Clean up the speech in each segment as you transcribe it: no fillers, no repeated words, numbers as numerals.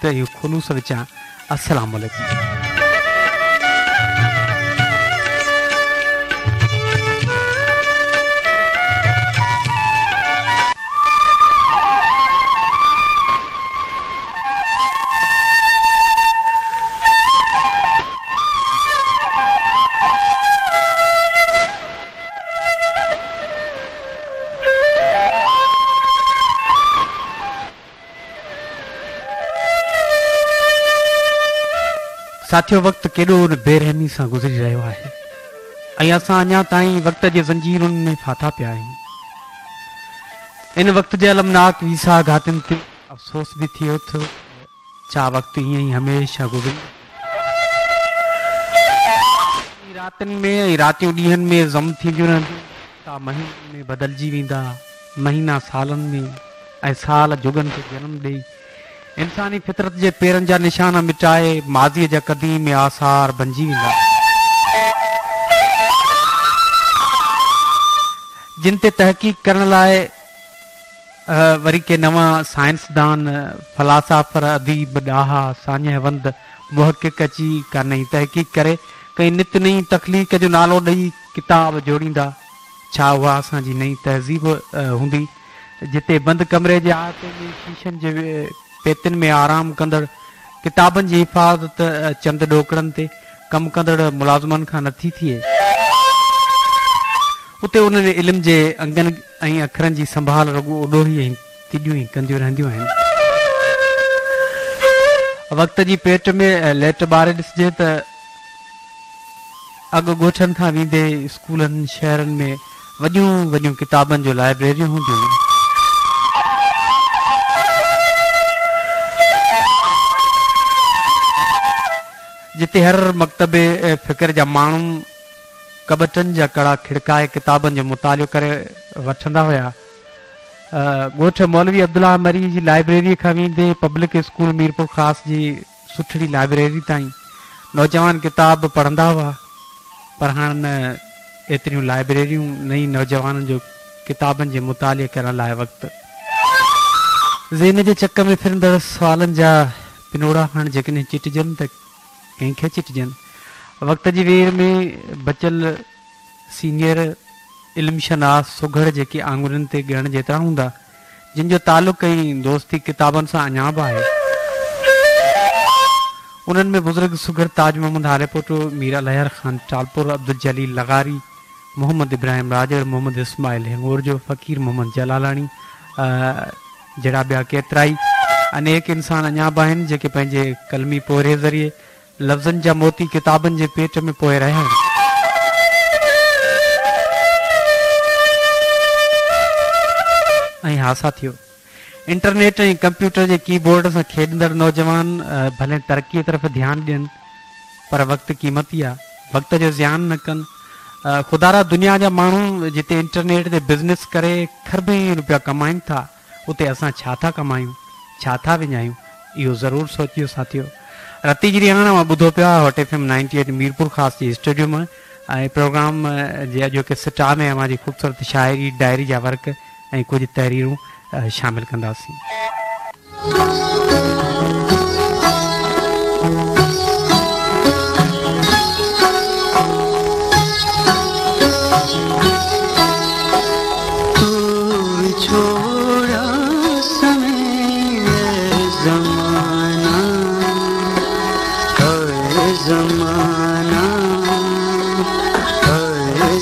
त इहो ख़ुलूस विचां अस्सलाम वालेकुम। साथियो, वक़्तु केॾो बेरहमी सां गुज़री रहियो आहे ऐं असां अञा ताईं वक़्त जे ज़ंजीरुनि में फाथा पिया आहियूं। इन वक़्त जे अलमनाक वीसा घातिन ते अफ़सोस बि थियो थियो छा वक़्तु ईअं ई हमेशह गुज़री रातिनि में ऐं रातियूं ॾींहंनि में ज़म थींदियूं रहंदियूं ता महीननि में बदिलजी वेंदा, महीना सालनि में ऐं साल जुगनि खे जनम ॾेई इंसानी फितरत जे पेरनि जा निशान मिटाए माज़ीअ जा क़दीम आसार बणिजी वेंदा, जिन ते तहक़ीक़ करण लाइ वरी के नवां साइंसदान, फलासाफ़र, अदीब, ॾाहा, सान्यहवंद, मुहक़िक़ अची का नई तहक़ीक़ करे कंहिं नित नई तख़लीक़ जो नालो ॾेई किताब जोड़ींदा। छा उहा असांजी नई तहज़ीब हूंदी जिते बंदि कमरे जे आहिते में शीशनि जे पेतिन में आराम कंदड़, किताबनि जी हिफ़ाज़त चंद ॾोकड़नि ते कमु कंदड़ मुलाज़िमनि खां नथी थिए। उते उन्हनि इल्म जे अंगनि ऐं अखरनि जी संभाल रुॻो उॾोही ऐं तिॼियूं ई कंदियूं रहंदियूं आहिनि। वक़्त जी पेट में लेट ॿारे ॾिसिजे त अॻु ॻोठनि खां वेंदे स्कूलनि शहरनि में वॾियूं वॾियूं किताबनि जूं लाइब्रेरियूं हूंदियूं, जिते हर मकतबे फ़िक्र जा माण्हू कबटनि जा कड़ा खिड़काए किताबनि जो मुतालियो करे वठंदा हुआ। ॻोठ मौलवी अब्दुल्ला मरी जी लाइब्रेरी खां वेंदे पब्लिक स्कूल मीरपुर ख़ास जी सुठड़ी लाइब्रेरी ताईं नौजवान किताब पढ़ंदा हुआ, पर हाणे एतिरियूं लाइब्रेरियूं नई नौजवाननि जो किताबनि जे मुताले करण लाइ वक़्तु ज़हन जे चक में फिरंदड़ सुवालनि जा पिनोड़ा हाणे जेकॾहिं चिटिजनि त कंहिंखे चिटिजनि। वक़्त जी वेर में बचियल सीनियर इल्म शनास सुघड़ जेके आंगुरनि ते ॻणण जेतिरा हूंदा, जिन जो तालुक़ ऐं दोस्ती किताबनि सां अञा बि आहे, उन्हनि में बुज़ुर्ग सुघड़ ताज मोहम्मद हालेपोटो, मीर अलहर ख़ान टालपुर, अब्दुल जलील लगारी, मोहम्मद इब्राहिम राजड़, मोहम्मद इस्माइल हिंगोर जो, फ़कीर मोहम्मद जलालाणी, जहिड़ा ॿिया केतिरा ई अनेक इंसान अञा बि आहिनि जेके पंहिंजे कलमी पोरे ज़रिए लफ़्ज़नि जा मोती किताबनि जे पेट में पोए रहिया आहिनि। ऐं हा साथियो, इंटरनेट ऐं कंप्यूटर जे कीबोर्ड सां खेॾंदड़ नौजवान भले तरक़ीअ तरफ़ ध्यानु ॾियनि, पर वक़्तु क़ीमती आहे, वक़्त जो ज़ियान न कनि। ख़ुदारा दुनिया जा माण्हू जिते इंटरनेट ते बिज़नेस करे खरबें रुपया कमाइनि था, उते असां छा था कमायूं, छा था विञायूं, इहो ज़रूरु सोचियो साथियो। रती गिरी हाणे मां ॿुधो पियो आहे हॉट FM 98 मीरपुर ख़ासि जी स्टूडियो मां, ऐं प्रोग्राम जे अॼोके सिटा में हमारी ख़ूबसूरत शाइरी, डायरी जा वर्क ऐं कुझु तहरीरूं शामिल कंदासीं।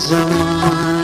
ज़माना